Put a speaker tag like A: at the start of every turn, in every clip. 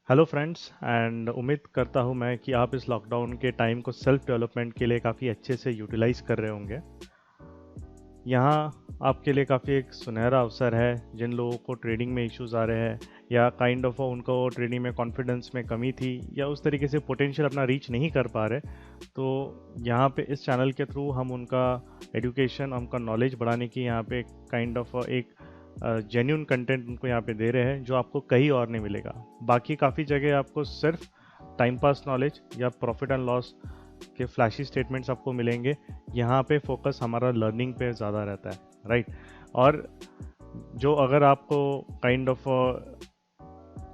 A: Hello friends and उम्मीद करता हूँ मैं कि आप इस लॉकडाउन के टाइम को सेल्फ डेवलपमेंट के लिए काफ़ी अच्छे से यूटिलाइज कर रहे होंगे। यहाँ आपके लिए काफ़ी एक सुनहरा अवसर है। जिन लोगों को ट्रेडिंग में इश्यूज आ रहे हैं या काइंड ऑफ उनको ट्रेडिंग में कॉन्फिडेंस में कमी थी या उस तरीके से पोटेंशियल अपना रीच नहीं कर पा रहे, तो यहाँ पे इस चैनल के थ्रू हम उनका एजुकेशन, उनका नॉलेज बढ़ाने की यहाँ पे काइंड ऑफ एक जेन्यून कंटेंट उनको यहाँ पे दे रहे हैं जो आपको कहीं और नहीं मिलेगा। बाकी काफ़ी जगह आपको सिर्फ टाइम पास नॉलेज या प्रॉफिट एंड लॉस के फ्लैशी स्टेटमेंट्स आपको मिलेंगे। यहाँ पे फोकस हमारा लर्निंग पे ज़्यादा रहता है, राइट। और जो अगर आपको काइंड ऑफ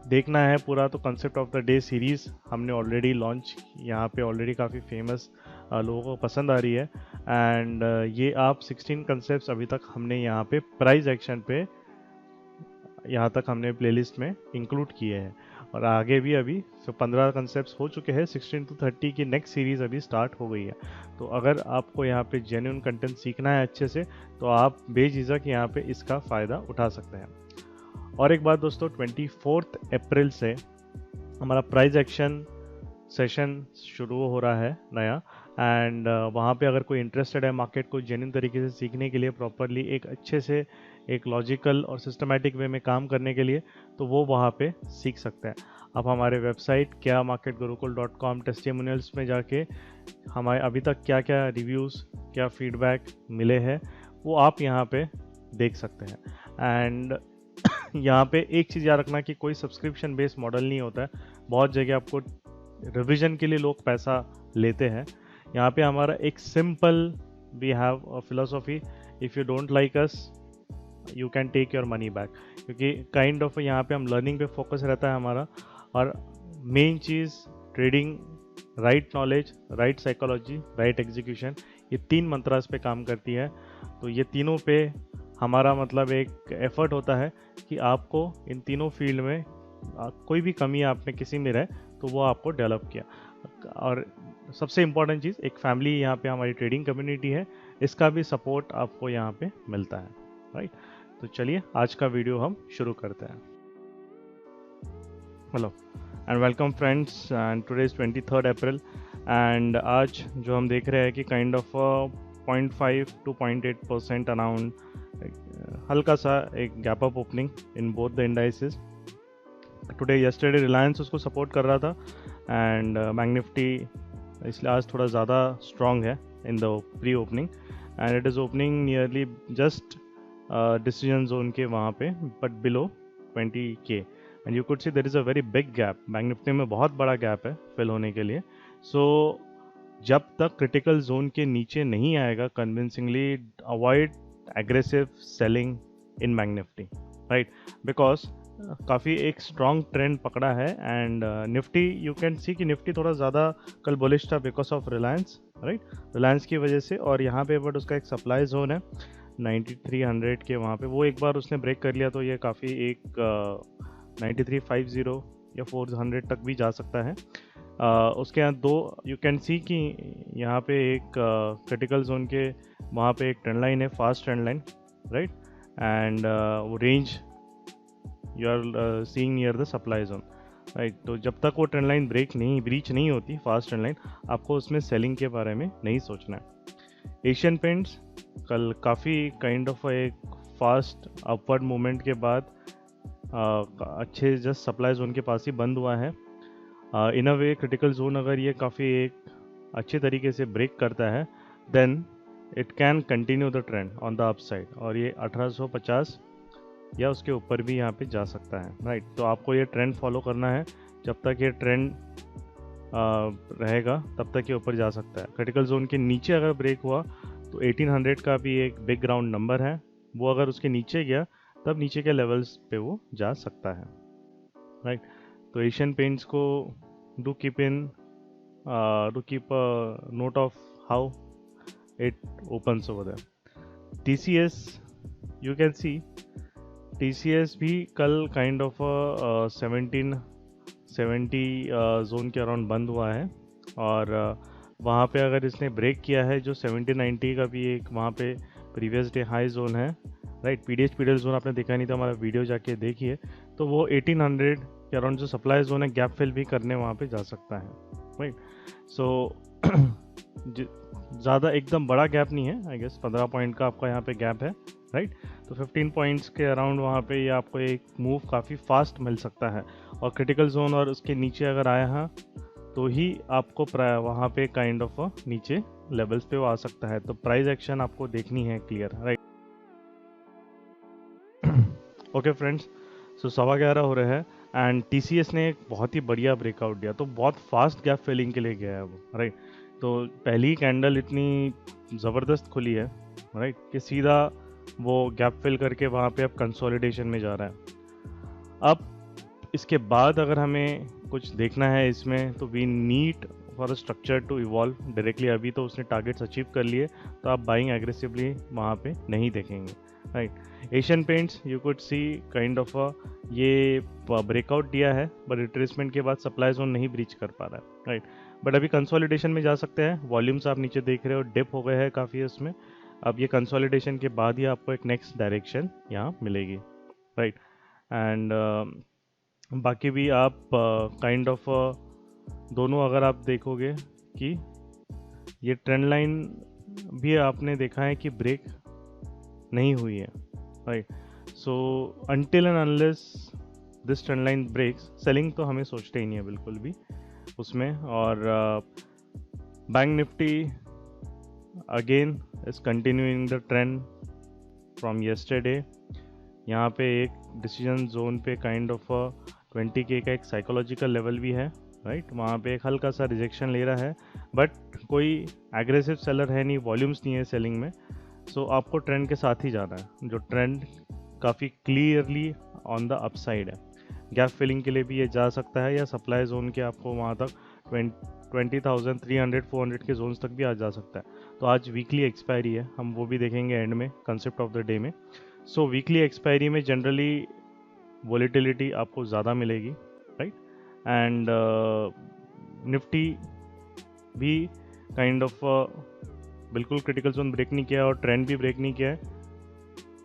A: देखना है पूरा, तो concept of the day series हमने ऑलरेडी लॉन्च, यहाँ पे ऑलरेडी काफ़ी फेमस लोगों को पसंद आ रही है। एंड ये आप 16 कंसेप्ट्स अभी तक हमने यहाँ पे प्राइस एक्शन पे यहाँ तक हमने प्लेलिस्ट में इंक्लूड किए हैं और आगे भी अभी 15 कंसेप्ट्स हो चुके हैं। 16 to 30 की नेक्स्ट सीरीज़ अभी स्टार्ट हो गई है। तो अगर आपको यहाँ पे जेन्युइन कंटेंट सीखना है अच्छे से, तो आप बेझिझक यहाँ पे इसका फ़ायदा उठा सकते हैं। और एक बात दोस्तों, 24 अप्रैल से हमारा प्राइस एक्शन सेशन शुरू हो रहा है नया। एंड वहाँ पे अगर कोई इंटरेस्टेड है मार्केट को जेन्युइन तरीके से सीखने के लिए, प्रॉपरली एक अच्छे से एक लॉजिकल और सिस्टमैटिक वे में काम करने के लिए, तो वो वहाँ पे सीख सकते हैं। आप हमारे वेबसाइट क्या marketgurukul.com टेस्टिमोनियल्स में जाके हमारे अभी तक क्या क्या रिव्यूज़, क्या फीडबैक मिले हैं, वो आप यहाँ पे देख सकते हैं। एंड यहाँ पे एक चीज़ याद रखना कि कोई सब्सक्रिप्शन बेस्ड मॉडल नहीं होता है। बहुत जगह आपको रिवीजन के लिए लोग पैसा लेते हैं। यहाँ पे हमारा एक simple, we have a philosophy, if you don't like us you can take your money back, क्योंकि काइंड ऑफ यहाँ पे हम लर्निंग पे फोकस रहता है हमारा। और मेन चीज़ trading, right knowledge, right psychology, right execution, ये 3 मंत्रास पे काम करती है। तो ये तीनों पे हमारा मतलब एक एफर्ट होता है कि आपको इन तीनों फील्ड में कोई भी कमी आपने किसी में रहे तो वो आपको डेवलप किया। और सबसे इम्पोर्टेंट चीज़, एक फैमिली यहाँ पे हमारी ट्रेडिंग कम्युनिटी है, इसका भी सपोर्ट आपको यहाँ पे मिलता है, राइट। तो चलिए आज का वीडियो हम शुरू करते हैं। Hello and welcome friends, and today is 23 April and आज जो हम देख रहे हैं कि काइंड ऑफ 0.5 to 0.8% अराउंड हल्का सा एक gap up opening in both the indices. Today yesterday Reliance उसको सपोर्ट कर रहा था एंड बैंक निफ्टी इसलिए आज थोड़ा ज़्यादा स्ट्रॉन्ग है in the pre opening. And it is opening nearly just decision zone के वहाँ पे, but below 20K। And you could see there is a very big gap, Bank Nifty में बहुत बड़ा गैप है फिल होने के लिए। सो जब तक क्रिटिकल जोन के नीचे नहीं आएगा convincingly, avoid aggressive selling in bank Nifty, right, because काफ़ी एक स्ट्रॉन्ग ट्रेंड पकड़ा है। एंड निफ्टी, यू कैन सी कि निफ्टी थोड़ा ज़्यादा कल बुलिश था because of Reliance, right, Reliance की वजह से। और यहाँ पे बट उसका एक सप्लाई जोन है 9300 के, वहाँ पे वो एक बार उसने ब्रेक कर लिया तो ये काफ़ी एक 9350 या 400 तक भी जा सकता है। उसके यहाँ दो यू कैन सी कि यहाँ पे एक क्रिटिकल जोन के वहाँ पे एक ट्रेंड लाइन है, fast trend line, right. And वो range you are seeing near the supply zone, right. तो जब तक वो ट्रेंड लाइन ब्रीच नहीं होती, फास्ट ट्रेंड लाइन, आपको उसमें सेलिंग के बारे में नहीं सोचना है। एशियन पेंट्स कल काफ़ी काइंड ऑफ एक फास्ट अपवर्ड मूवमेंट के बाद अच्छे जस्ट सप्लाई जोन के पास ही बंद हुआ है। इन अ वे क्रिटिकल जोन अगर ये काफ़ी एक अच्छे तरीके से ब्रेक करता है, then it can continue the trend on the upside, और ये 1850 या उसके ऊपर भी यहाँ पे जा सकता है, राइट। तो आपको ये ट्रेंड फॉलो करना है, जब तक ये ट्रेंड रहेगा तब तक ये ऊपर जा सकता है। क्रिटिकल जोन के नीचे अगर ब्रेक हुआ तो 1800 का भी एक बिग ग्राउंड नंबर है, वो अगर उसके नीचे गया तब नीचे के लेवल्स पे वो जा सकता है, राइट। तो एशियन पेंट्स को do keep note of how it opens over there. TCS, you can see TCS भी कल काइंड ऑफ 1770 जोन के अराउंड बंद हुआ है। और वहाँ पे अगर इसने ब्रेक किया है, जो 1790 का भी एक वहाँ पे प्रीवियस डे हाई जोन है, राइट। PDL जोन आपने देखा नहीं तो हमारा वीडियो जाके देखिए, तो वो 1800 के अराउंड जो सप्लाई जोन है गैप फिल भी करने वहाँ पे जा सकता है, राइट। सो ज़्यादा एकदम बड़ा गैप नहीं है, आई गेस 15 पॉइंट का आपका यहाँ पे गैप है, राइट। तो 15 पॉइंट्स के अराउंड वहाँ पे ये आपको एक मूव काफ़ी फास्ट मिल सकता है, और क्रिटिकल जोन और उसके नीचे अगर आया है तो ही आपको वहाँ पे काइंड ऑफ नीचे लेवल्स पे वो आ सकता है। तो प्राइस एक्शन आपको देखनी है क्लियर, राइट। ओके फ्रेंड्स, सो 11:15 हो रहे हैं एंड TCS ने एक बहुत ही बढ़िया ब्रेकआउट दिया, तो बहुत फास्ट गैप फिलिंग के लिए गया है वो, राइट। तो पहली कैंडल इतनी ज़बरदस्त खुली है, राइट, कि सीधा वो गैप फिल करके वहाँ पे अब कंसोलिडेशन में जा रहा है। अब इसके बाद अगर हमें कुछ देखना है इसमें, तो we need for a structure to evolve directly. अभी तो उसने टारगेट्स अचीव कर लिए, तो आप बाइंग एग्रेसिवली वहाँ पे नहीं देखेंगे, right. Asian paints you could C kind of ये ब्रेकआउट दिया है, बट रिट्रेसमेंट के बाद सप्लाई जोन नहीं ब्रीच कर पा रहा है, राइट। बट अभी कंसोलिडेशन में जा सकते हैं। वॉल्यूम्स आप नीचे देख रहे हो डिप हो गए हैं काफ़ी उसमें। अब ये कंसोलिडेशन के बाद ही आपको एक नेक्स्ट डायरेक्शन यहाँ मिलेगी, राइट। एंड बाकी भी आप काइंड ऑफ दोनों अगर आप देखोगे कि ये ट्रेंड लाइन भी आपने देखा है कि ब्रेक नहीं हुई है, right. So until and unless this trend line breaks, selling तो हमें सोचते ही नहीं है बिल्कुल भी उसमें। और bank Nifty again is continuing the trend from yesterday. यहाँ पे एक डिसीजन जोन पे काइंड ऑफ 20K का एक साइकोलॉजिकल लेवल भी है, राइट। वहाँ पे एक हल्का सा रिजेक्शन ले रहा है, बट कोई एग्रेसिव सेलर है नहीं, वॉल्यूम्स नहीं है सेलिंग में। सो आपको ट्रेंड के साथ ही जाना है, जो ट्रेंड काफ़ी क्लियरली ऑन द अपसाइड है। गैप फिलिंग के लिए भी ये जा सकता है, या सप्लाई जोन के आपको वहाँ तक 20,300-400 के जोन्स तक भी आ जा सकता है। तो आज वीकली एक्सपायरी है, हम वो भी देखेंगे एंड में, कंसेप्ट ऑफ द डे में। सो वीकली एक्सपायरी में जनरली वॉलीटिलिटी आपको ज़्यादा मिलेगी, राइट। एंड निफ्टी भी काइंड ऑफ बिल्कुल क्रिटिकल जोन ब्रेक नहीं किया और ट्रेंड भी ब्रेक नहीं किया है,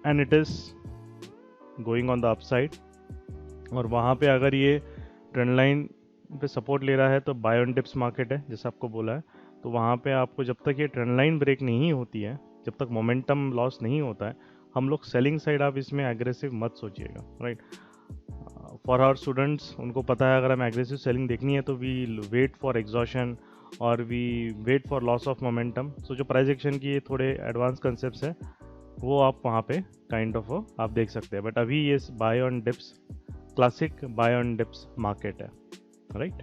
A: and it is going on the upside. और वहाँ पे अगर ये ट्रेंड लाइन पे सपोर्ट ले रहा है तो बाय ऑन डिप्स मार्केट है, जैसे आपको बोला है। तो वहाँ पे आपको जब तक ये ट्रेंड लाइन ब्रेक नहीं होती है, जब तक मोमेंटम लॉस नहीं होता है, हम लोग सेलिंग साइड आप इसमें एग्रेसिव मत सोचिएगा, राइट। फॉर आवर स्टूडेंट्स, उनको पता है अगर हमें एग्रेसिव सेलिंग देखनी है तो वी वेट फॉर एग्जॉशन और we wait for loss of momentum. So जो प्राइस एक्शन की ये थोड़े एडवांस कंसेप्ट्स है, वो आप वहाँ पे काइंड ऑफ आप देख सकते हैं। बट अभी ये buy on dips, classic buy on dips market है, राइट।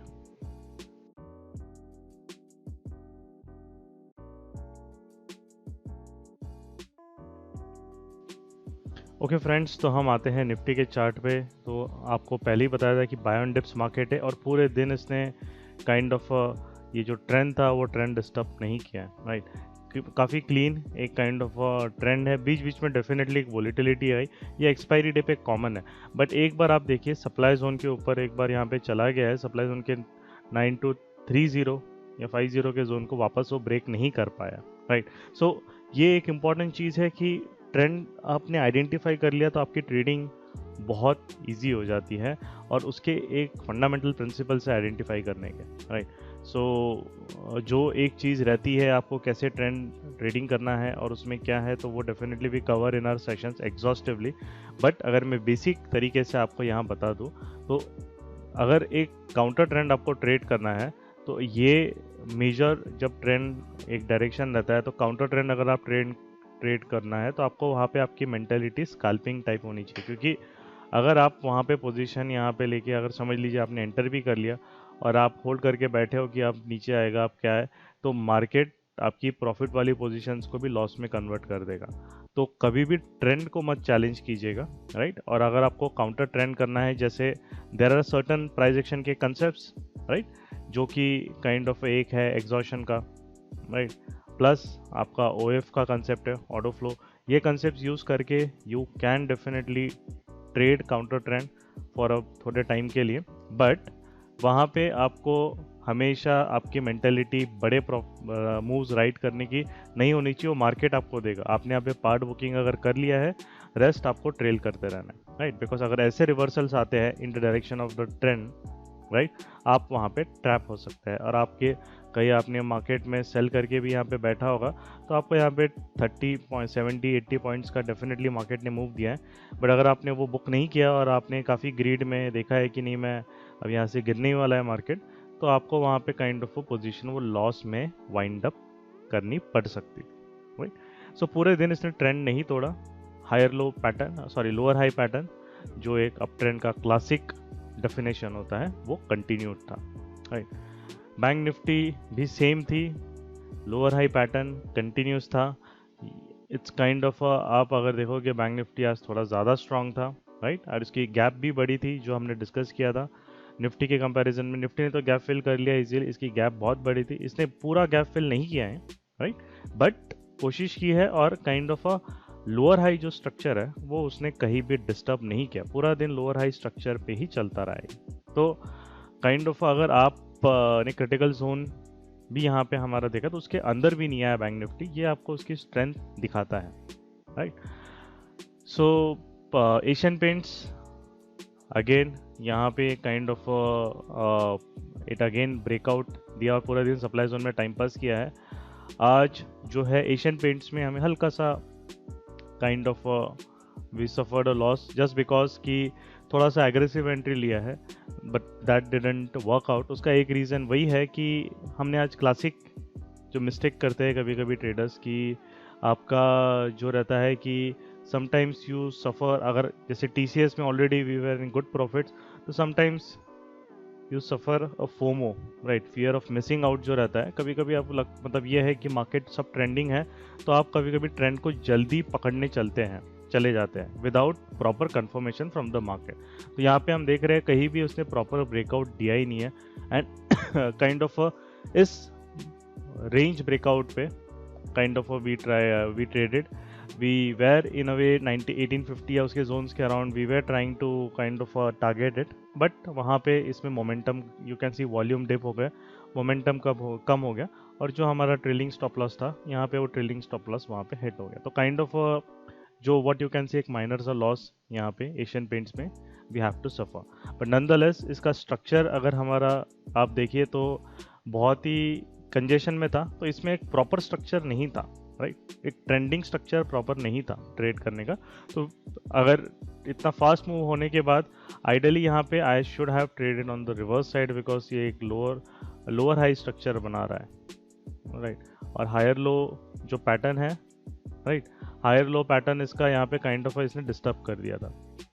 A: ओके फ्रेंड्स, तो हम आते हैं निफ्टी के चार्ट पे। तो आपको पहले ही बताया था कि बाय ऑन डिप्स मार्केट है, और पूरे दिन इसने काइंड ऑफ ये जो ट्रेंड था वो ट्रेंड डिस्टर्ब नहीं किया, राइट। काफ़ी क्लीन एक काइंड ऑफ ट्रेंड है। बीच बीच में डेफिनेटली एक वॉलीटिलिटी आई, ये एक्सपायरी डे पे कॉमन है। बट एक बार आप देखिए सप्लाई जोन के ऊपर एक बार यहाँ पे चला गया है, सप्लाई जोन के 9230 या 50 के जोन को वापस वो ब्रेक नहीं कर पाया, राइट। सो ये एक इम्पॉर्टेंट चीज़ है कि ट्रेंड आपने आइडेंटिफाई कर लिया तो आपकी ट्रेडिंग बहुत इजी हो जाती है, और उसके एक फंडामेंटल प्रिंसिपल से आइडेंटिफाई करने के, राइट। सो जो एक चीज़ रहती है आपको कैसे ट्रेडिंग करना है और उसमें क्या है, तो वो definitely we cover in our sessions exhaustively. But अगर मैं बेसिक तरीके से आपको यहाँ बता दूँ, तो अगर एक काउंटर ट्रेंड आपको ट्रेड करना है, तो ये मेजर जब ट्रेंड एक डायरेक्शन रहता है, तो काउंटर ट्रेंड अगर आप ट्रेड करना है तो आपको वहाँ पे आपकी मेंटेलिटी स्कैल्पिंग टाइप होनी चाहिए। क्योंकि अगर आप वहाँ पे पोजीशन यहाँ पे लेके, अगर समझ लीजिए आपने एंटर भी कर लिया और आप होल्ड करके बैठे हो कि आप नीचे आएगा, आप क्या है, तो मार्केट आपकी प्रॉफिट वाली पोजीशंस को भी लॉस में कन्वर्ट कर देगा। तो कभी भी ट्रेंड को मत चैलेंज कीजिएगा, राइट। और अगर आपको काउंटर ट्रेंड करना है, जैसे there are certain price action के कंसेप्ट्स, राइट, जो कि काइंड ऑफ एक है एग्जॉशन का, राइट, प्लस आपका OF का कंसेप्ट है, ऑटो फ्लो। ये कंसेप्ट यूज़ करके you can definitely trade counter trend for a थोड़े टाइम के लिए। बट वहाँ पे आपको हमेशा आपकी मेंटेलिटी बड़े मूव्स राइट करने की नहीं होनी चाहिए, वो मार्केट आपको देगा। आपने यहाँ पे पार्ट बुकिंग अगर कर लिया है, रेस्ट आपको ट्रेल करते रहना है, राइट। बिकॉज अगर ऐसे रिवर्सल्स आते हैं in the direction of the trend, right, आप वहाँ पे ट्रैप हो सकते हैं। और आपके कहीं आपने मार्केट में सेल करके भी यहाँ पे बैठा होगा, तो आपको यहाँ पे 70 पॉइंट्स का डेफिनेटली मार्केट ने मूव दिया है। बट अगर आपने वो बुक नहीं किया और आपने काफ़ी ग्रीड में देखा है कि नहीं मैं अब यहाँ से गिरने ही वाला है मार्केट, तो आपको वहाँ पे काइंड ऑफ पोजीशन वो लॉस में वाइंड अप करनी पड़ सकती, राइट। सो पूरे दिन इसने ट्रेंड नहीं तोड़ा। Higher low pattern, sorry lower high pattern, जो एक अप ट्रेंड का क्लासिक डेफिनेशन होता है, वो कंटिन्यूड था, राइट। बैंक निफ्टी भी सेम थी, लोअर हाई पैटर्न कंटिन्यूस था। इट्स काइंड ऑफ आप अगर देखोगे बैंक निफ्टी आज थोड़ा ज़्यादा स्ट्रांग था, राइट। और इसकी गैप भी बड़ी थी जो हमने डिस्कस किया था निफ्टी के कंपैरिजन में। निफ्टी ने तो गैप फिल कर लिया इजीली, इसकी गैप बहुत बड़ी थी, इसने पूरा गैप फिल नहीं किया है, राइट, बट कोशिश की है। और kind of a lower high जो स्ट्रक्चर है वो उसने कहीं भी डिस्टर्ब नहीं किया, पूरा दिन लोअर हाई स्ट्रक्चर पे ही चलता रहा है। तो काइंड ऑफ अगर आप ने क्रिटिकल जोन भी यहाँ पे हमारा देखा तो उसके अंदर भी नहीं आया बैंक निफ्टी, ये आपको उसकी स्ट्रेंथ दिखाता है, राइट। सो एशियन पेंट्स अगेन यहाँ पे kind of it again breakout दिया और पूरा दिन सप्लाई जोन में टाइम पास किया है। आज जो है एशियन पेंट्स में हमें हल्का सा kind of we suffered a loss just because कि थोड़ा सा एग्रेसिव एंट्री लिया है, but that didn't work out. उसका एक रीज़न वही है कि हमने आज क्लासिक जो मिस्टेक करते हैं कभी कभी ट्रेडर्स की, आपका जो रहता है कि समटाइम्स यू सफ़र, अगर जैसे TCS में already we were in good profits, तो sometimes you suffer a FOMO, right, fear of missing out जो रहता है। कभी कभी आप मतलब ये है कि मार्केट सब ट्रेंडिंग है, तो आप कभी कभी ट्रेंड को जल्दी पकड़ने चले जाते हैं without proper confirmation from the market. तो यहाँ पे हम देख रहे हैं कहीं भी उसने प्रॉपर ब्रेकआउट दिया ही नहीं है। एंड काइंड ऑफ इस रेंज ब्रेकआउट पे kind of we traded, we were in a way 1850 या उसके जोन्स के around we were trying to kind of target it, but वहाँ पे इसमें momentum you can see volume dip हो गया, मोमेंटम कम हो गया, और जो हमारा ट्रेलिंग स्टॉप लॉस था यहाँ पे वो ट्रेलिंग स्टॉप लॉस वहाँ पे हिट हो गया। तो काइंड ऑफ जो व्हाट यू कैन सी एक माइनर सा लॉस यहाँ पे एशियन पेंट्स में we have to suffer. But nonetheless इसका स्ट्रक्चर अगर हमारा आप देखिए तो बहुत ही कंजेशन में था, तो इसमें एक प्रॉपर स्ट्रक्चर नहीं था, राइट, एक ट्रेंडिंग स्ट्रक्चर प्रॉपर नहीं था ट्रेड करने का। तो अगर इतना फास्ट मूव होने के बाद आइडियली यहाँ पे I should have traded on the reverse side, because ये एक लोअर हाई स्ट्रक्चर बना रहा है, राइट। और हायर लो जो पैटर्न है, राइट, हायर लो पैटर्न इसका यहाँ पे काइंड ऑफ इसने डिस्टर्ब कर दिया था।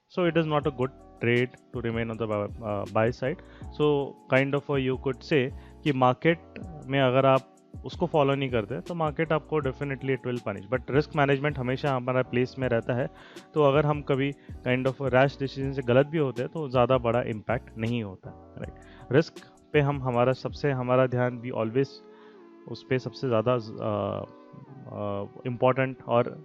A: So it is not a good trade to remain on the buy side. So kind of you could say कि मार्केट में अगर आप उसको फॉलो नहीं करते तो मार्केट आपको definitely it will punish, but risk management हमेशा हमारा प्लेस में रहता है। तो अगर हम कभी काइंड ऑफ रैश डिसीजन से गलत भी होते हैं तो ज़्यादा बड़ा इम्पैक्ट नहीं होता, राइट। रिस्क पे हमारा ध्यान भी ऑलवेज उस पर सबसे ज़्यादा इम्पॉर्टेंट, और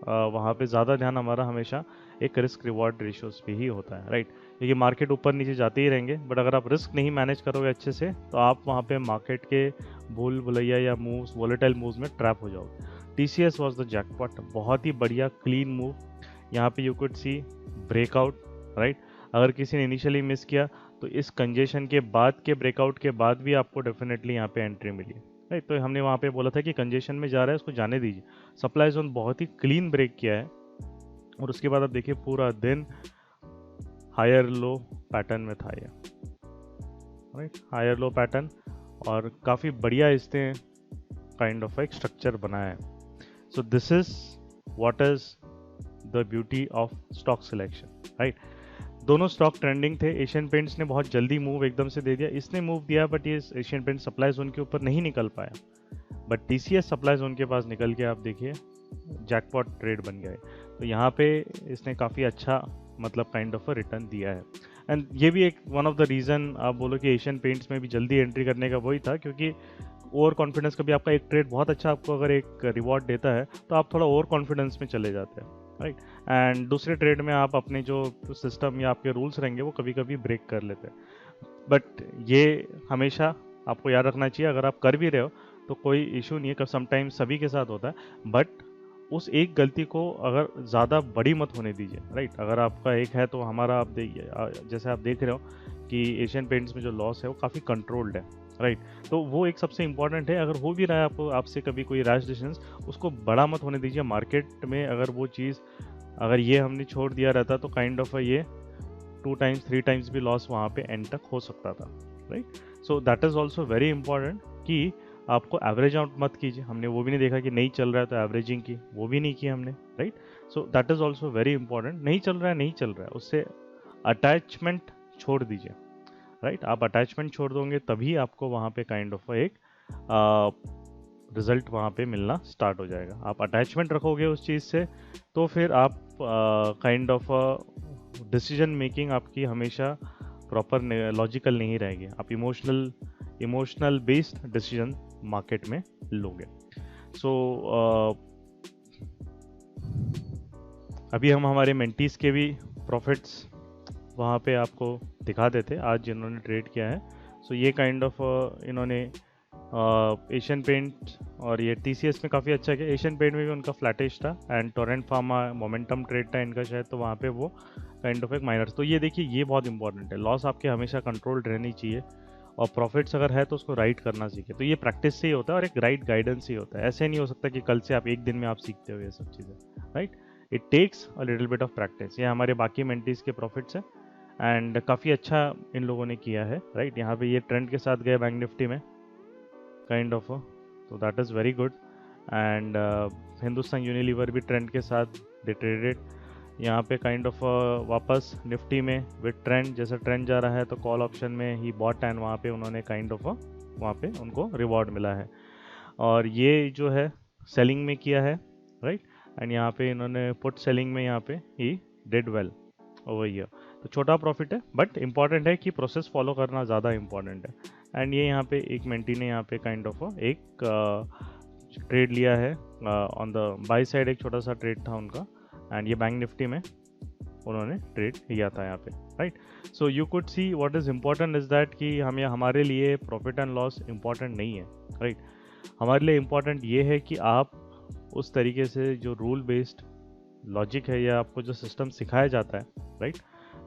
A: वहाँ पे ज़्यादा ध्यान हमारा हमेशा एक रिस्क रिवॉर्ड रेशियोज पे ही होता है, राइट। क्योंकि मार्केट ऊपर नीचे जाते ही रहेंगे, बट अगर आप रिस्क नहीं मैनेज करोगे अच्छे से तो आप वहाँ पे मार्केट के भूल भुलैया या मूव्स, वोलेटाइल मूव्स में ट्रैप हो जाओगे। TCS वाज द जैकपॉट, बहुत ही बढ़िया क्लीन मूव, यहाँ पे you could C breakout, right. अगर किसी ने इनिशियली मिस किया तो इस कंजेशन के बाद के ब्रेकआउट के बाद भी आपको डेफिनेटली यहाँ पे एंट्री मिली, राइट। तो हमने वहाँ पे बोला था कि कंजेशन में जा रहा है उसको जाने दीजिए। सप्लाई जोन बहुत ही क्लीन ब्रेक किया है, और उसके बाद आप देखिए पूरा दिन हायर लो पैटर्न में था ये, राइट, हायर लो पैटर्न, और काफ़ी बढ़िया इसने काइंड ऑफ एक स्ट्रक्चर बनाया है। So this is what is the beauty of stock selection, right. दोनों स्टॉक ट्रेंडिंग थे। एशियन पेंट्स ने बहुत जल्दी मूव एकदम से दे दिया, इसने मूव दिया, बट ये एशियन पेंट सप्लाई जोन के ऊपर नहीं निकल पाया, बट TCS सप्लाई जोन के पास निकल के आप देखिए जैकपॉट ट्रेड बन गया है। तो यहाँ पे इसने काफ़ी अच्छा मतलब काइंड ऑफ अ रिटर्न दिया है। एंड ये भी एक वन ऑफ द रीज़न आप बोलो कि एशियन पेंट्स में भी जल्दी एंट्री करने का वही था, क्योंकि ओवर कॉन्फिडेंस, कभी आपका एक ट्रेड बहुत अच्छा आपको अगर एक रिवॉर्ड देता है तो आप थोड़ा ओवर कॉन्फिडेंस में चले जाते हैं, राइट। एंड दूसरे ट्रेड में आप अपने जो सिस्टम या आपके रूल्स रहेंगे वो कभी कभी ब्रेक कर लेते हैं। बट ये हमेशा आपको याद रखना चाहिए, अगर आप कर भी रहे हो तो कोई इशू नहीं है, समटाइम्स सभी के साथ होता है, बट उस एक गलती को अगर ज़्यादा बड़ी मत होने दीजिए, राइट। अगर आपका एक है तो हमारा आप देखिए, जैसे आप देख रहे हो कि एशियन पेंट्स में जो लॉस है वो काफ़ी कंट्रोल्ड है, राइट। तो वो एक सबसे इंपॉर्टेंट है। अगर हो भी रहा है आपको, आपसे कभी कोई रैश डिसीजन, उसको बड़ा मत होने दीजिए। मार्केट में अगर वो चीज़, अगर ये हमने छोड़ दिया रहता तो काइंड ऑफ ये 2 टाइम्स 3 टाइम्स भी लॉस वहाँ पे एंड तक हो सकता था, right. So that is also very important कि आपको एवरेज आउट मत कीजिए। हमने वो भी नहीं देखा कि नहीं चल रहा है तो एवरेजिंग की, वो भी नहीं की हमने, right. So that is also very important. नहीं चल रहा है, नहीं चल रहा है, उससे अटैचमेंट छोड़ दीजिए, राइट। आप अटैचमेंट छोड़ दोगे तभी आपको वहाँ पे काइंड ऑफ एक रिजल्ट वहाँ पे मिलना स्टार्ट हो जाएगा। आप अटैचमेंट रखोगे उस चीज़ से तो फिर आप काइंड ऑफ डिसीजन मेकिंग आपकी हमेशा प्रॉपर लॉजिकल नहीं रहेगी। आप इमोशनल बेस्ड डिसीजन मार्केट में लोगे। सो अभी हम हमारे मेंटीज के भी प्रॉफिट्स वहाँ पे आपको दिखा देते आज जिन्होंने ट्रेड किया है। सो ये काइंड ऑफ इन्होंने एशियन पेंट और ये टीसीएस में काफ़ी अच्छा किया। एशियन पेंट में भी उनका फ्लैटिश था and Torrent pharma momentum trade था इनका शायद, तो वहाँ पे वो काइंड ऑफ एक माइनस। तो ये देखिए, ये बहुत इंपॉर्टेंट है, लॉस आपके हमेशा कंट्रोल्ड रहनी चाहिए और प्रॉफिट्स अगर है तो उसको राइट करना सीखे। तो ये प्रैक्टिस से ही होता है और एक राइट गाइडेंस ही होता है। ऐसे नहीं हो सकता कि कल से आप एक दिन में आप सीखते हो ये सब चीज़ें, right. It takes a little bit of practice. ये हमारे बाकी मेंटीज के प्रॉफिट्स हैं एंड काफ़ी अच्छा इन लोगों ने किया है, राइट। यहाँ पे ये ट्रेंड के साथ गए बैंक निफ्टी में काइंड ऑफ, तो that is very good. And Hindustan Unilever भी ट्रेंड के साथ दे ट्रेडेड यहाँ पे काइंड ऑफ वापस निफ्टी में विद ट्रेंड, जैसा ट्रेंड जा रहा है तो कॉल ऑप्शन में ही बॉट एंड वहाँ पे उन्होंने काइंड ऑफ वहाँ पे उनको रिवॉर्ड मिला है। और ये जो है सेलिंग में किया है, राइट। एंड यहाँ पे इन्होंने पुट सेलिंग में यहाँ पे he did well over year. तो छोटा प्रॉफिट है बट इंपॉर्टेंट है कि प्रोसेस फॉलो करना ज़्यादा इंपॉर्टेंट है। एंड ये यहाँ पे एक मेंटी ने यहाँ पे काइंड ऑफ एक ट्रेड लिया है ऑन द बाई साइड, एक छोटा सा ट्रेड था उनका एंड ये बैंक निफ्टी में उन्होंने ट्रेड लिया था यहाँ पे, right. So you could see what is important is that कि हमारे लिए प्रॉफिट एंड लॉस इम्पॉर्टेंट नहीं है, राइट। हमारे लिए इम्पॉर्टेंट ये है कि आप उस तरीके से जो रूल बेस्ड लॉजिक है या आपको जो सिस्टम सिखाया जाता है, राइट,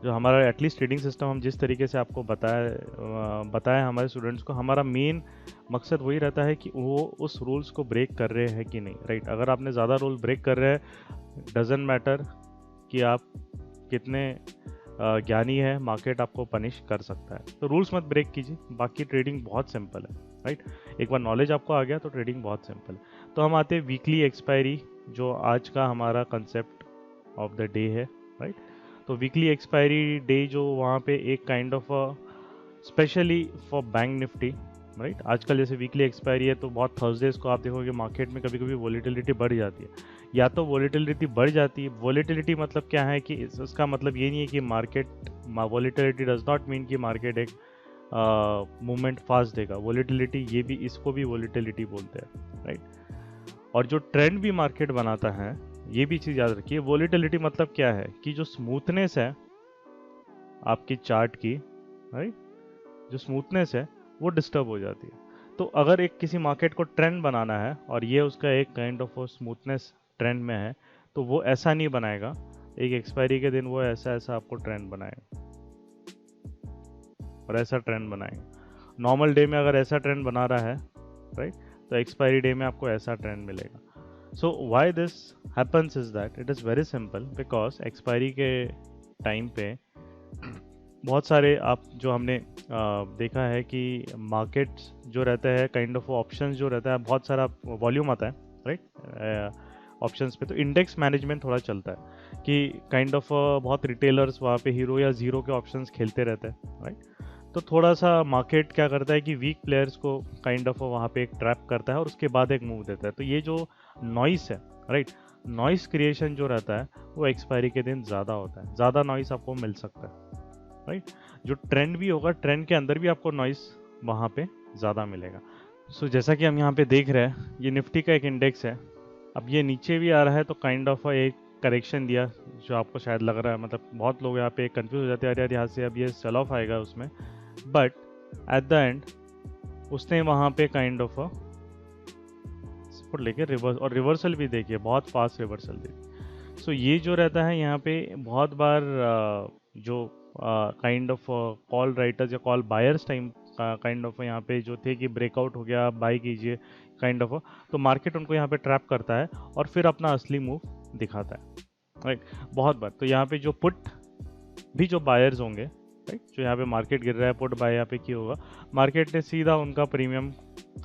A: जो हमारा एटलीस्ट ट्रेडिंग सिस्टम हम जिस तरीके से आपको बताया हमारे स्टूडेंट्स को, हमारा मेन मकसद वही रहता है कि वो उस रूल्स को ब्रेक कर रहे हैं कि नहीं, राइट। अगर आपने ज़्यादा रूल ब्रेक कर रहे हैं, डजेंट मैटर कि आप कितने ज्ञानी है, मार्केट आपको पनिश कर सकता है। तो रूल्स मत ब्रेक कीजिए, बाकी ट्रेडिंग बहुत सिंपल है, राइट। एक बार नॉलेज आपको आ गया तो ट्रेडिंग बहुत सिंपल है। तो हम आते हैं वीकली एक्सपायरी, जो आज का हमारा कंसेप्ट ऑफ द डे है, राइट। तो वीकली एक्सपायरी डे जो वहाँ पे एक kind of specially for bank Nifty, right. आजकल जैसे वीकली एक्सपायरी है तो बहुत थर्सडेज को आप देखोगे मार्केट में कभी कभी वॉलीटिलिटी बढ़ जाती है। या तो वॉलीटिलिटी बढ़ जाती है, वॉलीटिलिटी मतलब क्या है कि इसका मतलब ये नहीं है कि market, volatility does not mean कि मार्केट एक मूवमेंट फास्ट देगा। वॉलीटिलिटी ये भी, इसको भी वॉलीटिलिटी बोलते हैं, राइट। और जो ट्रेंड भी मार्केट बनाता है, ये भी चीज़ याद रखिए, वॉलीटिलिटी मतलब क्या है कि जो स्मूथनेस है आपकी चार्ट की, राइट, जो स्मूथनेस है वो डिस्टर्ब हो जाती है। तो अगर एक किसी मार्केट को ट्रेंड बनाना है और ये उसका एक काइंड ऑफ स्मूथनेस ट्रेंड में है, तो वो ऐसा नहीं बनाएगा एक एक्सपायरी के दिन वो ऐसा आपको ट्रेंड बनाएगा और ऐसा ट्रेंड बनाएगा। नॉर्मल डे में अगर ऐसा ट्रेंड बना रहा है, राइट, तो एक्सपायरी डे में आपको ऐसा ट्रेंड मिलेगा। So why this happens is that it is very simple, because expiry के टाइम पे बहुत सारे आप जो हमने देखा है कि मार्केट जो रहता है काइंड ऑफ ऑप्शंस जो रहता है, बहुत सारा वॉल्यूम आता है, राइट, ऑप्शंस पे। तो इंडेक्स मैनेजमेंट थोड़ा चलता है कि काइंड ऑफ बहुत रिटेलर्स वहाँ पे हीरो या ज़ीरो के ऑप्शंस खेलते रहते हैं, राइट। तो थोड़ा सा मार्केट क्या करता है कि वीक प्लेयर्स को काइंड ऑफ वहाँ पे एक ट्रैप करता है और उसके बाद एक मूव देता है। तो ये जो नॉइस है, राइट, नॉइस क्रिएशन जो रहता है वो एक्सपायरी के दिन ज़्यादा होता है, ज़्यादा नॉइस आपको मिल सकता है, राइट। जो ट्रेंड भी होगा, ट्रेंड के अंदर भी आपको नॉइस वहाँ पे ज़्यादा मिलेगा। सो जैसा कि हम यहाँ पे देख रहे हैं, ये निफ्टी का एक इंडेक्स है। अब ये नीचे भी आ रहा है तो काइंड ऑफ एक करेक्शन दिया, जो आपको शायद लग रहा है, मतलब बहुत लोग यहाँ पे कंफ्यूज हो जाते हैं, अरे यार यहाँ से अब ये सेल ऑफ आएगा उसमें, बट एट द एंड उसने वहाँ पे काइंड ऑफ सपोर्ट लेके रिवर्स, और रिवर्सल भी देखिए, बहुत फास्ट रिवर्सल देखिए। सो ये जो रहता है यहाँ पे बहुत बार जो काइंड ऑफ कॉल राइटर्स या call buyers time kind of यहाँ पे जो थे कि ब्रेकआउट हो गया, बाई कीजिए काइंड ऑफ, तो मार्केट उनको यहाँ पे ट्रैप करता है और फिर अपना असली मूव दिखाता है, राइट। बहुत बार तो यहाँ पे जो पुट भी जो बायर्स होंगे, राइट, जो यहाँ पे मार्केट गिर रहा है, पुट बाय यहाँ पे क्या होगा, मार्केट ने सीधा उनका प्रीमियम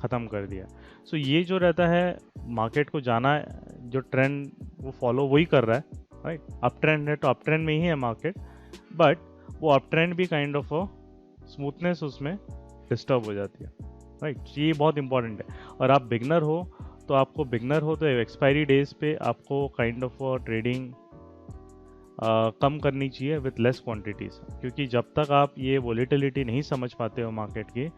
A: ख़त्म कर दिया। सो ये जो रहता है, मार्केट को जाना है, जो ट्रेंड वो फॉलो वही कर रहा है, राइट। अप ट्रेंड है तो अप ट्रेंड में ही है मार्केट, बट वो अप ट्रेंड भी काइंड ऑफ स्मूथनेस उसमें डिस्टर्ब हो जाती है, राइट। ये बहुत इंपॉर्टेंट है। और आप बिगनर हो तो एक्सपायरी डेज पे आपको काइंड ऑफ ट्रेडिंग कम करनी चाहिए विथ लेस क्वांटिटीज़, क्योंकि जब तक आप ये वोलेटिलिटी नहीं समझ पाते हो मार्केट की,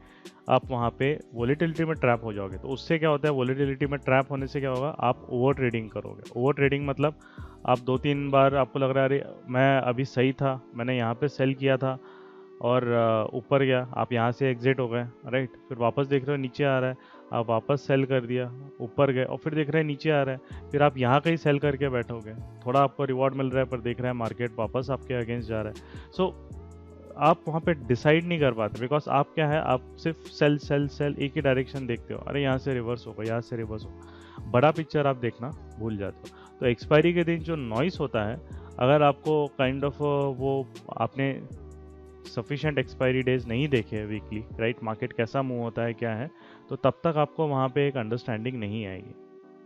A: आप वहाँ पे वोलेटिलिटी में ट्रैप हो जाओगे। तो उससे क्या होता है, वोलेटिलिटी में ट्रैप होने से क्या होगा, आप ओवर ट्रेडिंग करोगे। ओवर ट्रेडिंग मतलब आप 2-3 बार आपको लग रहा है अरे मैं अभी सही था, मैंने यहाँ पे सेल किया था और ऊपर गया, आप यहाँ से एग्जिट हो गए, राइट। फिर वापस देख रहे हो नीचे आ रहा है, आप वापस सेल कर दिया, ऊपर गए और फिर देख रहे हैं नीचे आ रहा है, फिर आप यहाँ कहीं सेल करके बैठोगे, थोड़ा आपको रिवॉर्ड मिल रहा है पर देख रहे हैं मार्केट वापस आपके अगेंस्ट जा रहा है। सो आप वहाँ पे डिसाइड नहीं कर पाते, बिकॉज आप क्या है, आप सिर्फ सेल सेल सेल एक ही डायरेक्शन देखते हो, अरे यहाँ से रिवर्स होगा, यहाँ से रिवर्स होगा, बड़ा पिक्चर आप देखना भूल जाते हो। तो एक्सपायरी के दिन जो नॉइस होता है, अगर आपको काइंड ऑफ वो आपने सफिशिएंट एक्सपायरी डेज नहीं देखे वीकली, राइट, मार्केट कैसा मूव होता है क्या है, तो तब तक आपको वहाँ पे एक अंडरस्टैंडिंग नहीं आएगी,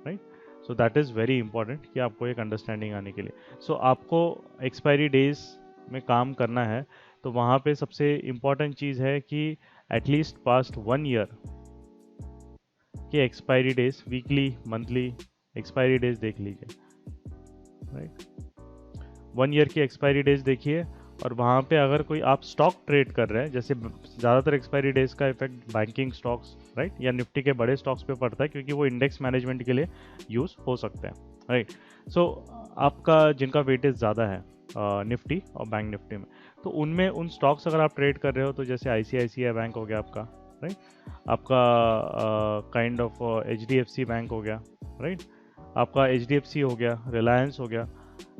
A: right. So that is very important कि आपको एक अंडरस्टैंडिंग आने के लिए। सो आपको एक्सपायरी डेज में काम करना है, तो वहाँ पे सबसे इम्पॉर्टेंट चीज़ है कि एटलीस्ट पास्ट 1 ईयर के expiry days, weekly monthly expiry days देख लीजिए, राइट। 1 ईयर की एक्सपायरी डेज देखिए, और वहाँ पे अगर कोई आप स्टॉक ट्रेड कर रहे हैं, जैसे ज़्यादातर एक्सपायरी डेज का इफेक्ट बैंकिंग स्टॉक्स, राइट, या निफ्टी के बड़े स्टॉक्स पे पड़ता है, क्योंकि वो इंडेक्स मैनेजमेंट के लिए यूज़ हो सकते हैं, राइट। सो आपका जिनका वेटेज ज़्यादा है निफ्टी और बैंक निफ्टी में, तो उनमें उन स्टॉक्स अगर आप ट्रेड कर रहे हो, तो जैसे ICICI बैंक हो गया आपका, राइट, आपका काइंड ऑफ HDFC बैंक हो गया, राइट, आपका HDFC हो गया, रिलायंस हो गया,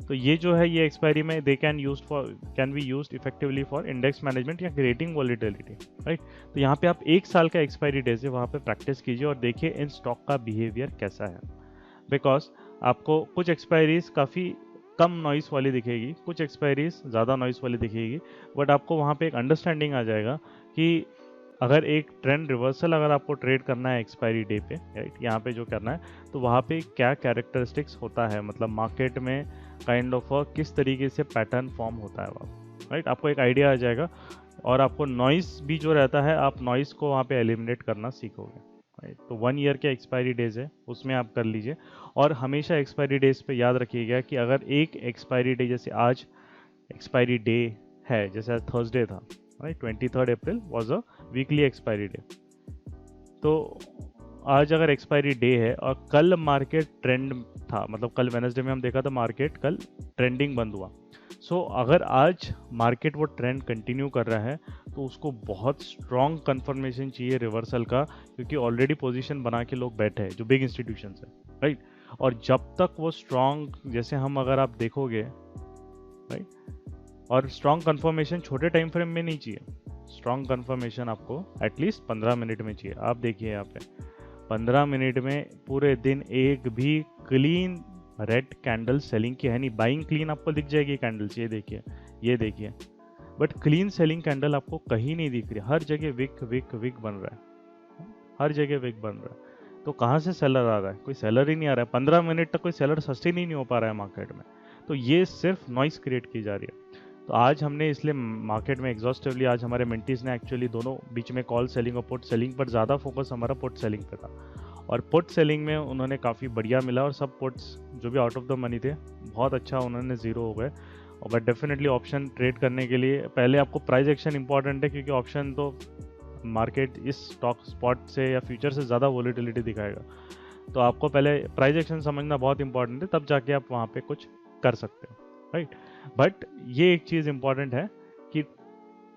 A: तो ये जो है ये एक्सपायरी में they can be used effectively for index management या क्रिएटिंग वॉलेटिलिटी, राइट। तो यहाँ पे आप 1 साल का एक्सपायरी डेज है वहाँ पे प्रैक्टिस कीजिए और देखिए इन स्टॉक का बिहेवियर कैसा है, बिकॉज आपको कुछ एक्सपायरीज काफ़ी कम नॉइस वाली दिखेगी, कुछ एक्सपायरीज ज़्यादा नॉइस वाली दिखेगी, बट आपको वहाँ पे एक अंडरस्टैंडिंग आ जाएगा कि अगर एक ट्रेंड रिवर्सल अगर आपको ट्रेड करना है एक्सपायरी डे पे, राइट, यहाँ पे जो करना है, तो वहाँ पे क्या कैरेक्टरिस्टिक्स होता है, मतलब मार्केट में काइंड ऑफ किस तरीके से पैटर्न फॉर्म होता है वहाँ, राइट, आपको एक आइडिया आ जाएगा। और आपको नॉइस भी जो रहता है, आप नॉइस को वहाँ पे एलिमिनेट करना सीखोगे, राइट। तो 1 ईयर के एक्सपायरी डेज है उसमें आप कर लीजिए, और हमेशा एक्सपायरी डेज पे याद रखिएगा कि अगर एक एक्सपायरी डे, जैसे आज एक्सपायरी डे है, जैसे आज थर्सडे था, right, 23 April was a weekly expiry day, तो आज अगर एक्सपायरी डे है और कल मार्केट ट्रेंड था, मतलब कल वेडनेसडे में हम देखा था मार्केट कल ट्रेंडिंग बंद हुआ, सो अगर आज मार्केट वो ट्रेंड कंटिन्यू कर रहा है, तो उसको बहुत स्ट्रॉन्ग कंफर्मेशन चाहिए रिवर्सल का, क्योंकि ऑलरेडी पोजीशन बना के लोग बैठे हैं जो बिग इंस्टीट्यूशंस है, राइट। और जब तक वो स्ट्रॉन्ग, जैसे हम अगर आप देखोगे, राइट, और स्ट्रॉन्ग कंफर्मेशन छोटे टाइम फ्रेम में नहीं चाहिए, स्ट्रॉन्ग कंफर्मेशन आपको एटलीस्ट 15 मिनट में चाहिए। आप देखिए यहाँ पे 15 मिनट में पूरे दिन एक भी क्लीन रेड कैंडल सेलिंग की है नहीं, बाइंग क्लीन आपको दिख जाएगी कैंडल्स, ये देखिए, ये देखिए, बट क्लीन सेलिंग कैंडल आपको कहीं नहीं दिख रही, हर जगह विक विक विक बन रहा है, हर जगह विक बन रहा है। तो कहाँ से सेलर आ रहा है, कोई सेलर ही नहीं आ रहा है, 15 मिनट तक कोई सेलर सस्टेन ही नहीं हो पा रहा है मार्केट में, तो ये सिर्फ नॉइस क्रिएट की जा रही है। तो आज हमने इसलिए मार्केट में एग्जॉस्टिवली, आज हमारे मेंटीज ने एक्चुअली दोनों बीच में कॉल सेलिंग और पुट सेलिंग पर ज़्यादा फोकस हमारा पुट सेलिंग पे था, और पुट सेलिंग में उन्होंने काफ़ी बढ़िया मिला, और सब पुट्स जो भी आउट ऑफ द मनी थे बहुत अच्छा उन्होंने ज़ीरो हो गए। और बट डेफिनेटली ऑप्शन ट्रेड करने के लिए पहले आपको प्राइस एक्शन इंपॉर्टेंट है, क्योंकि ऑप्शन तो मार्केट इस स्टॉक स्पॉट से या फ्यूचर से ज़्यादा वोलेटिलिटी दिखाएगा, तो आपको पहले प्राइस एक्शन समझना बहुत इंपॉर्टेंट है, तब जाके आप वहाँ पे कुछ कर सकते हो, राइट। बट ये एक चीज़ इंपॉर्टेंट है कि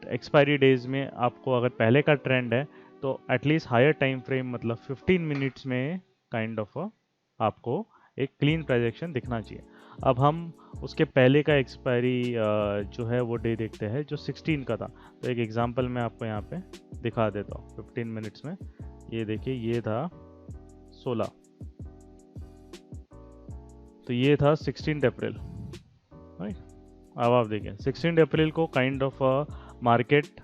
A: एक्सपायरी डेज में आपको अगर पहले का ट्रेंड है तो एटलीस्ट हायर टाइम फ्रेम मतलब 15 मिनट्स में काइंड ऑफ आपको एक क्लीन प्राइस एक्शन दिखना चाहिए। अब हम उसके पहले का एक्सपायरी जो है वो डे देखते हैं जो 16 का था। तो एक एग्जांपल मैं आपको यहाँ पे दिखा देता हूँ 15 मिनट्स में। ये देखिए ये था 16, तो ये था 16 अप्रैल, राइट। अब आप देखिए 16 अप्रैल को काइंड ऑफ मार्केट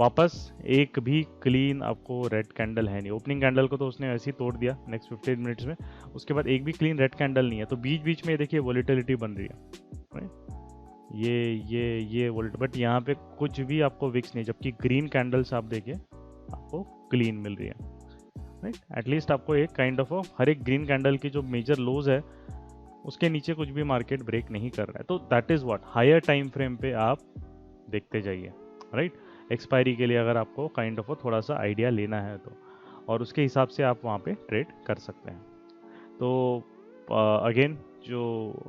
A: वापस एक भी क्लीन आपको रेड कैंडल है नहीं। ओपनिंग कैंडल को तो उसने ऐसे ही तोड़ दिया नेक्स्ट 15 मिनट्स में, उसके बाद एक भी क्लीन रेड कैंडल नहीं है। तो बीच बीच में देखिए वोलेटिलिटी बन रही है, राइट। ये वोलेट, बट यहाँ पे कुछ भी आपको विक्स नहीं, जबकि ग्रीन कैंडल्स आप देखिए आपको क्लीन मिल रही है, राइट। एटलीस्ट आपको एक काइंड ऑफ हर एक ग्रीन कैंडल की जो मेजर लोज है उसके नीचे कुछ भी मार्केट ब्रेक नहीं कर रहा है। तो that is what higher time frame पे आप देखते जाइए, राइट। एक्सपायरी के लिए अगर आपको काइंड ऑफ थोड़ा सा आइडिया लेना है तो, और उसके हिसाब से आप वहाँ पे ट्रेड कर सकते हैं। तो अगेन जो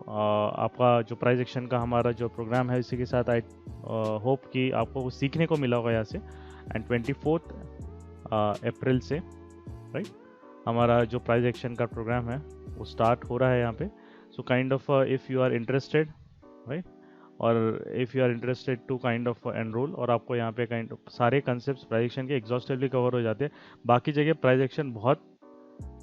A: आपका जो प्राइस एक्शन का हमारा जो प्रोग्राम है इसी के साथ आई होप कि आपको कुछ सीखने को मिला होगा यहाँ से। एंड 24 अप्रैल से, राइट, हमारा जो प्राइस एक्शन का प्रोग्राम है वो स्टार्ट हो रहा है यहाँ पे। So kind of if you are interested, right, और if you are interested to kind of enroll, और आपको यहाँ पे काइंड ऑफ सारे कंसेप्ट प्राइस एक्शन के एग्जॉस्टिवली कवर हो जाते हैं। बाकी जगह प्राइस एक्शन बहुत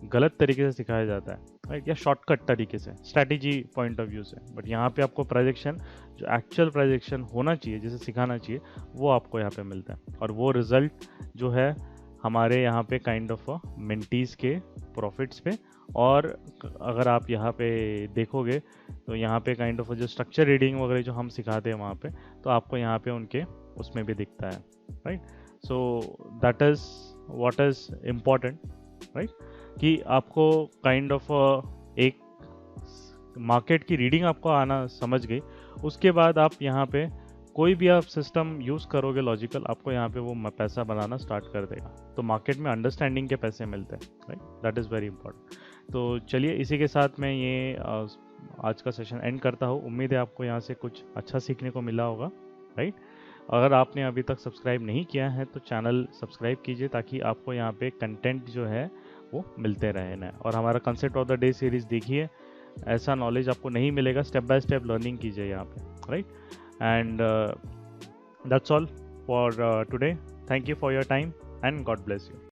A: गलत तरीके से सिखाया जाता है, राइट, या शॉर्टकट तरीके से स्ट्रैटेजी पॉइंट ऑफ व्यू से। बट यहाँ पे आपको प्राइस एक्शन जो एक्चुअल प्राइस एक्शन होना चाहिए, जिसे सिखाना चाहिए, वो आपको यहाँ पे मिलता है। और वो रिजल्ट जो है हमारे यहाँ पे काइंड ऑफ मिंटीज़ के प्रॉफिट्स पे। और अगर आप यहाँ पे देखोगे तो यहाँ पे काइंड ऑफ जो स्ट्रक्चर रीडिंग वगैरह जो हम सिखाते हैं वहाँ पे, तो आपको यहाँ पे उनके उसमें भी दिखता है, right. So that is what is important, right, कि आपको काइंड ऑफ एक मार्केट की रीडिंग आपको आना समझ गई, उसके बाद आप यहाँ पे कोई भी आप सिस्टम यूज़ करोगे लॉजिकल, आपको यहाँ पे वो पैसा बनाना स्टार्ट कर देगा। तो मार्केट में अंडरस्टैंडिंग के पैसे मिलते हैं, right, that is very important. तो चलिए इसी के साथ मैं ये आज का सेशन एंड करता हूँ। उम्मीद है आपको यहाँ से कुछ अच्छा सीखने को मिला होगा, राइट। अगर आपने अभी तक सब्सक्राइब नहीं किया है तो चैनल सब्सक्राइब कीजिए, ताकि आपको यहाँ पे कंटेंट जो है वो मिलते रहे ना। और हमारा concept of the day series देखिए, ऐसा नॉलेज आपको नहीं मिलेगा, स्टेप बाय स्टेप लर्निंग कीजिए यहाँ पे, right. And that's all for today. Thank you for your time and God bless you.